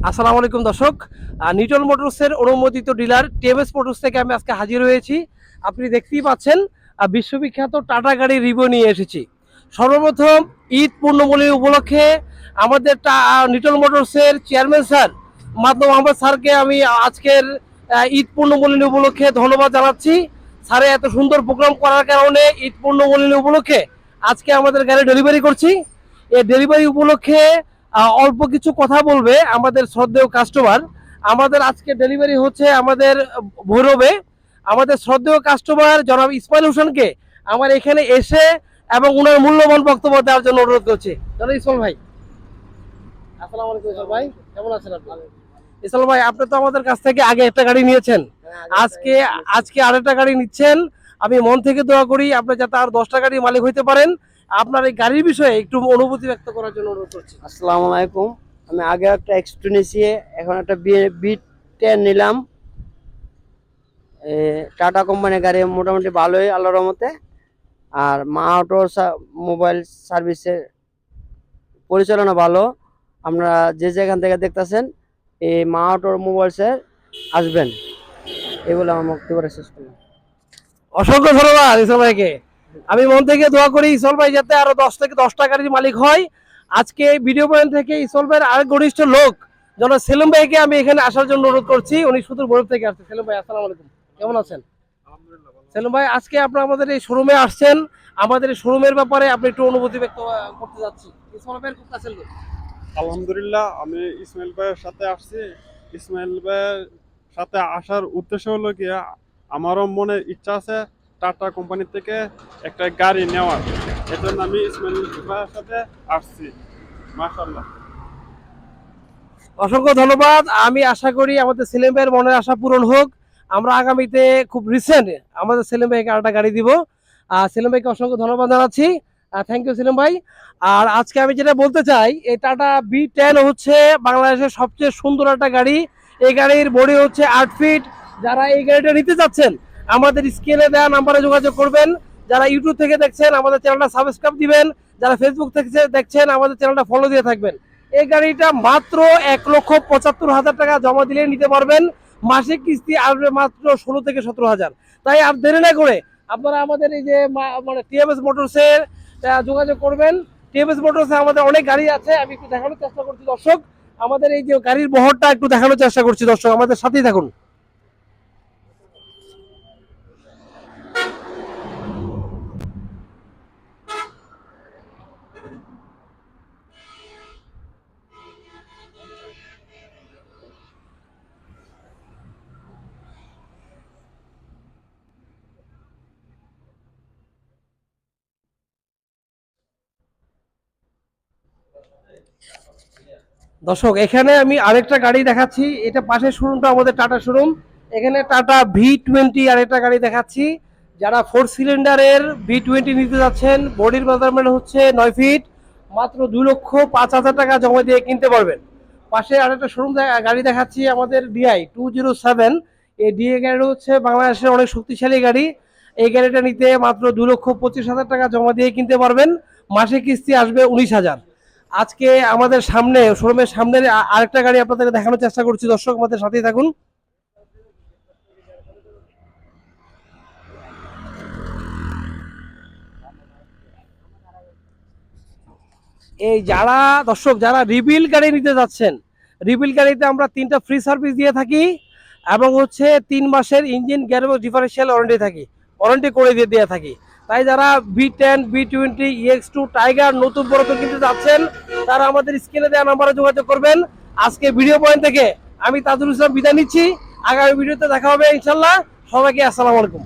আসসালামু আলাইকুম দর্শক, নিটল মোটরসের অনুমোদিত ডিলার টিএমএস মোটরস থেকে আমি আজকে হাজির হয়েছি। আপনি দেখতেই পাচ্ছেন বিশ্ববিখ্যাত টাটা গাড়ির রিভিউ নিয়ে এসেছি। সর্বপ্রথম ঈদ পূর্ণবলী উপলক্ষে আমাদের নিটল মোটরসের চেয়ারম্যান স্যার মাতলুব আহমদ স্যারকে আমি আজকের ঈদ পূর্ণবলী উপলক্ষে ধন্যবাদ জানাচ্ছি। স্যারে এত সুন্দর প্রোগ্রাম করার কারণে ঈদ পূর্ণবলী উপলক্ষে আজকে আমাদের গাড়ি ডেলিভারি করছি। এই ডেলিভারি উপলক্ষে অল্প কিছু কথা বলবে আমাদের শ্রদ্ধেয় কাস্টমার। আমাদের আজকে ডেলিভারি হচ্ছে আমাদের ভৈরবে। আমাদের শ্রদ্ধেয় কাস্টমার জনাব ইসমাইল হোসেনকে আমার এখানে এসে এবং ওনার মূল্যবান বক্তব্য দেওয়ার জন্য অনুরোধ করছি। জনাব ইসমাইল ভাই, আসসালামু আলাইকুম। ইসমাইল ভাই, কেমন আছেন আপনি? ইসমাইল ভাই, আপনি তো আমাদের কাছ থেকে আগে একটা গাড়ি নিয়েছেন, আজকে আজকে আরেকটা গাড়ি নিচ্ছেন। আমি মন থেকে দোয়া করি আপনি যাতে আর 10টা গাড়ির মালিক হইতে পারেন। আপনার এই গাড়ির বিষয়ে একটু অনুভূতি ব্যক্ত করার জন্য অনুরোধ করছি। আসসালামু আলাইকুম। আমি আগে একটা এক্স2 নিয়েছি, এখন একটা বি10 নিলাম। টাটা কোম্পানির গাড়ি মোটামুটি ভালোই আল্লাহর রহমতে। আর মা অটো মোবাইল সার্ভিসের পরিচালনা ভালো। আপনারা যে যেখান থেকে দেখতেছেন এই মা অটোর মোবাইলসের আসবেন, এই বলে আমার বক্তব্য শেষ করলাম। অসংখ্য ধন্যবাদ ইসল ভাইকে। আমি মন থেকে দোয়া করি ইসল ভাই যাতে আরো 10 থেকে 10টা গাড়ির মালিক হয়। আজকে ভিডিও পয়েন্ট থেকে ইসল ভাইয়ের আরেক ঘনিষ্ঠ লোক জনাব সেলিম ভাইকে আমি এখানে আসার জন্য অনুরোধ করছি। উনি সুদূর ভৈরব থেকে আসছে। সেলিম ভাই, আসসালামু আলাইকুম, কেমন আছেন? সেলিম ভাই, আজকে আপনি আমাদের এই শোরুমে আসছেন, আমাদের এই শোরুমের ব্যাপারে আপনি একটু অনুভূতি ব্যক্ত করতে যাচ্ছি। ইসমাইল ভাইয়ের খুব কাছের লোক। আলহামদুলিল্লাহ, আমি ইসমাইল ভাইয়ের সাথে আসছি। ইসমাইল ভাইয়ের সাথে আসার উদ্দেশ্য হলো কি, আমারও মনে ইচ্ছা আছে টাটা কোম্পানি থেকে একটা গাড়ি নেওয়ার। এজন্য আমি ইসমাইল ভাইয়ের সাথে আসছি। মাশাআল্লাহ, অসংখ্য ধন্যবাদ। আমি আশা করি আমাদের সেলিম ভাইয়ের মনের আশা পূরণ হোক। আমরা আগামীতে খুব রিসেন্ট আমাদের সেলিম ভাইকে আরেকটা গাড়ি দিব। সেলিম ভাইকে অসংখ্য ধন্যবাদ জানাচ্ছি। থ্যাংক ইউ সেলিম ভাই। আর আজকে আমি যেটা বলতে চাই, এই টাটা বি10 হচ্ছে বাংলাদেশের সবচেয়ে সুন্দর একটা গাড়ি। এই গাড়ির বডি হচ্ছে 8 ফিট। যারা এই গাড়িটা নিতে চাচ্ছেন আমাদের স্ক্রিনে দেওয়া নাম্বারে যোগাযোগ করবেন। যারা ইউটিউব থেকে দেখছেন আমাদের চ্যানেলটা সাবস্ক্রাইব দিবেন, যারা ফেসবুক থেকে দেখছেন আমাদের চ্যানেলটা ফলো দিয়ে থাকবেন। এই গাড়িটা মাত্র 1,75,000 টাকা জমা দিলে নিতে পারবেন। মাসিক কিস্তি আসবে মাত্র 16 থেকে 17,000। তাই আর দেরি না করে আপনারা আমাদের এই যে মানে টিএমএস মোটরসের যোগাযোগ করবেন। টিএমএস মোটরসে আমাদের অনেক গাড়ি আছে, আমি একটু দেখানোর চেষ্টা করছি দর্শক। আমাদের এই যে গাড়ির বহরটা একটু দেখানোর চেষ্টা করছি দর্শক, আমাদের সাথেই থাকুন। দর্শক, এখানে আমি আরেকটা গাড়ি দেখাচ্ছি। এটা পাশের শোরুমটা আমাদের টাটা শোরুম। এখানে টাটা ভি20 আরেকটা গাড়ি দেখাচ্ছি। যারা 4 সিলিন্ডারের ভি20 নিতে যাচ্ছেন, বডির মেজারমেন্ট হচ্ছে 9 ফিট, মাত্র 2,05,000 টাকা জমা দিয়ে কিনতে পারবেন। পাশে আরেকটা শোরুম গাড়ি দেখাচ্ছি আমাদের ডিআই 207। এই ডিআই গাড়ি হচ্ছে বাংলাদেশের অনেক শক্তিশালী গাড়ি। এই গাড়িটা নিতে মাত্র 2,25,000 টাকা জমা দিয়ে কিনতে পারবেন। মাসে কিস্তি আসবে 19,000। আজকে আমাদের সামনে শোরুমের সামনে আরেকটা গাড়ি আপনাদের দেখানোর চেষ্টা করছি দর্শক, আমাদের সাথেই থাকুন। এই যারা দর্শক যারা রিবিল গাড়ি নিতে যাচ্ছেন, রিবিল গাড়িতে আমরা 3টা ফ্রি সার্ভিস দিয়ে থাকি এবং হচ্ছে 3 মাসের ইঞ্জিন গিয়ারবক্স ডিফারেনশিয়াল ওয়ারেন্টি করে দিয়ে থাকি। তাই যারা বি10 বি20 EX2 টাইগার নতুন প্রোডাক্ট কিনতে যাচ্ছেন তারা আমাদের স্ক্রিনে দেওয়া নাম্বারে যোগাযোগ করবেন। আজকে ভিডিও পয়েন্ট থেকে আমি তাজুল ইসলাম বিদায় নিচ্ছি। আগামী ভিডিওতে দেখা হবে ইনশাল্লাহ। সবাইকে আসসালামু আলাইকুম।